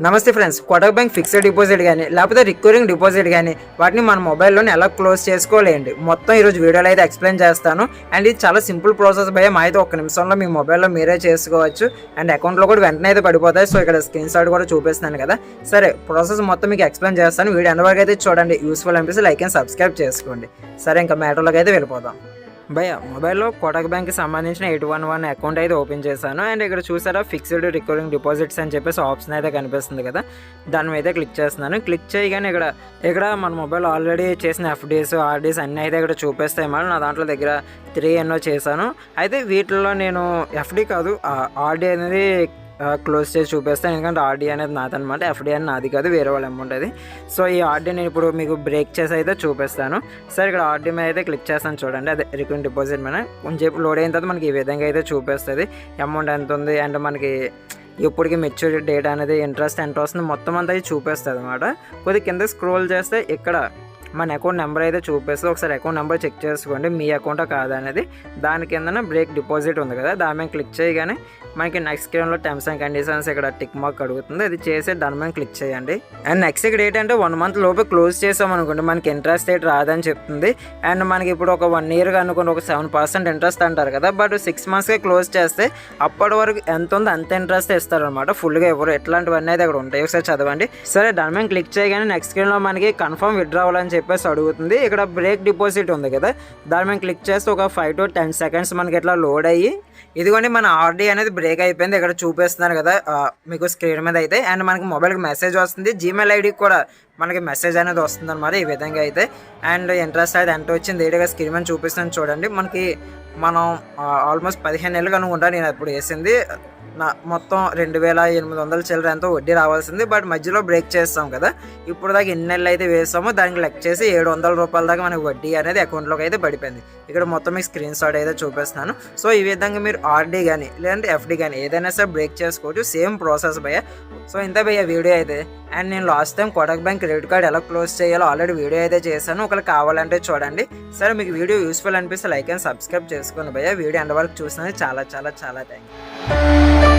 నమస్తే friends, Kotak bank fixed deposit కానీ లేకపోతే రికరింగ్ డిపాజిట్ కానీ వాటిని మన మొబైల్లోనే ఎలా క్లోజ్ చేసుకోలేండి మొత్తం ఈరోజు వీడియోలో అయితే ఎక్స్ప్లెయిన్ చేస్తాను. అండ్ ఇది చాలా సింపుల్ ప్రాసెస్ భయ, మా అయితే ఒక నిమిషంలో మీ మొబైల్లో మీరే చేసుకోవచ్చు. అండ్ అకౌంట్లో కూడా వెంటనే అయితే పడిపోతాయి. సో ఇక్కడ స్క్రీన్ షాట్ కూడా చూపిస్తున్నాను కదా. సరే, ప్రాసెస్ మొత్తం మీకు ఎక్స్ప్లెయిన్ చేస్తాను. వీడియో ఎండ్ వరకు అయితే చూడండి. యూస్ఫుల్ అనిపిస్తే లైక్ అండ్ సబ్స్క్రైబ్ చేసుకోండి. సరే, ఇంకా మ్యాటర్లోకి అయితే వెళ్ళిపోదాం. భయ్య, మొబైల్లో కోటక్ బ్యాంక్కి సంబంధించిన 811 అకౌంట్ అయితే ఓపెన్ చేశాను. అండ్ ఇక్కడ చూసారా ఫిక్స్డ్ రికరింగ్ డిపాజిట్స్ అని చెప్పేసి ఆప్షన్ అయితే కనిపిస్తుంది కదా, దాని మీద క్లిక్ చేస్తున్నాను. క్లిక్ చేయగానే ఇక్కడ మన మొబైల్ ఆల్రెడీ చేసిన ఎఫ్డీస్ ఆర్డీస్ అన్నీ అయితే ఇక్కడ చూపిస్తాయి. మళ్ళీ నా దాంట్లో దగ్గర 3 ఎన్నో చేశాను. అయితే వీటిల్లో నేను ఎఫ్డీ కాదు ఆర్డీ అనేది క్లోజ్ చేసి చూపిస్తాను. ఎందుకంటే ఆర్డీ అనేది నాదనమాట, ఎఫ్డీ అని నాది కాదు, వేరే వాళ్ళ అమౌంట్ అది. సో ఈ ఆర్డీ నేను ఇప్పుడు మీకు బ్రేక్ చేసి అయితే చూపిస్తాను. సరే, ఇక్కడ ఆర్డీ మీద అయితే క్లిక్ చేస్తాను చూడండి. అదే రికరింగ్ డిపాజిట్ మీద కొంచెం లోడ్ అయిన తర్వాత మనకి ఈ విధంగా అయితే చూపిస్తుంది అమౌంట్ ఎంత ఉంది. అండ్ మనకి ఇప్పటికి మెచ్యూరిటీ డేట్ అనేది ఇంట్రెస్ట్ ఎంత వస్తుంది మొత్తం అంతా చూపిస్తుంది అనమాట. కొద్దిగా కింద స్క్రోల్ చేస్తే ఇక్కడ మన అకౌంట్ నెంబర్ అయితే చూపిస్తుంది. ఒకసారి అకౌంట్ నెంబర్ చెక్ చేసుకోండి మీ అకౌంటా కాదనేది. దాని కింద బ్రేక్ డిపాజిట్ ఉంది కదా, దాని మీద క్లిక్ చేయగానే మనకి నెక్స్ట్ స్క్రీన్లో టర్మ్స్ అండ్ కండిషన్స్ ఇక్కడ టిక్ మార్క్ అడుగుతుంది. అది చేసి దాని మీద క్లిక్ చేయండి. అండ్ నెక్స్ట్ ఇక్కడ ఏంటంటే 1 మంత్ లోపే క్లోజ్ చేసాం అనుకోండి మనకి ఇంట్రెస్ట్ రేట్ రాదని చెప్తుంది. అండ్ మనకి ఇప్పుడు ఒక 1 ఇయర్గా అనుకోండి ఒక 7% ఇంట్రెస్ట్ అంటారు కదా, బట్ 6 మంత్స్కే క్లోజ్ చేస్తే అప్పటి వరకు ఎంత ఉందో అంత ఇంట్రెస్ట్ ఇస్తారనమాట, ఫుల్గా ఎవరు ఎట్లాంటివన్నీ అయితే అక్కడ ఉంటాయి. ఒకసారి చదవండి. సరే, దాని మీద క్లిక్ చేయగానే నెక్స్ట్ స్క్రీన్లో మనకి కన్ఫర్మ్ విత్డ్రావల్ అని చెప్పేసి అడుగుతుంది. ఇక్కడ బ్రేక్ డిపాజిట్ ఉంది కదా, దాని మీద క్లిక్ చేస్తే ఒక 5 to 10 seconds మనకి ఇట్లా లోడ్ అయ్యి ఇదిగోండి మన ఆర్డీ అనేది బ్రేక్ అయిపోయింది. ఇక్కడ చూపిస్తున్నారు కదా మీకు స్క్రీన్ మీద అయితే. అండ్ మనకి మొబైల్కి మెసేజ్ వస్తుంది, జీమెయిల్ ఐడికి కూడా మనకి మెసేజ్ అనేది వస్తుంది అనమాట ఈ విధంగా అయితే. అండ్ ఇంట్రెస్ట్ అయితే ఎంత వచ్చింది ఏడుగా స్క్రీన్ మీద చూపిస్తాను చూడండి. మనం ఆల్మోస్ట్ 15 నెలలు అనుకుంటా నేను అప్పుడు వేసింది. మొత్తం 2800 చిల్లర ఎంతో వడ్డీ రావాల్సింది, బట్ మధ్యలో బ్రేక్ చేస్తాం కదా. ఇప్పుడు దాకా ఎన్ని నెలలు అయితే వేసామో దానికి లెక్క చేసి 700 రూపాయల దాకా మనకి వడ్డీ అనేది అకౌంట్లోకి అయితే పడిపోయింది. ఇక్కడ మొత్తం మీకు స్క్రీన్ షాట్ అయితే చూపిస్తున్నాను. సో ఈ విధంగా మీరు ఆర్డీ కానీ లేదంటే ఎఫ్డీ కానీ ఏదైనా సరే బ్రేక్ చేసుకోవచ్చు, సేమ్ ప్రాసెస్ భయ్య. సో ఇంత భయ్య వీడియో అయితే. అండ్ నేను last time Kotak bank credit card ఎలా క్లోజ్ చేయాలో ఆల్రెడీ వీడియో అయితే చేశాను, ఒకవేళ కావాలంటే చూడండి. సరే, మీకు వీడియో యూస్ఫుల్ అనిపిస్తే లైక్ అండ్ సబ్స్క్రైబ్ చేసుకోండి భయ్య. వీడియో ఎండ్ వరకు చూసినందుకు చాలా చాలా చాలా థ్యాంక్ యూ.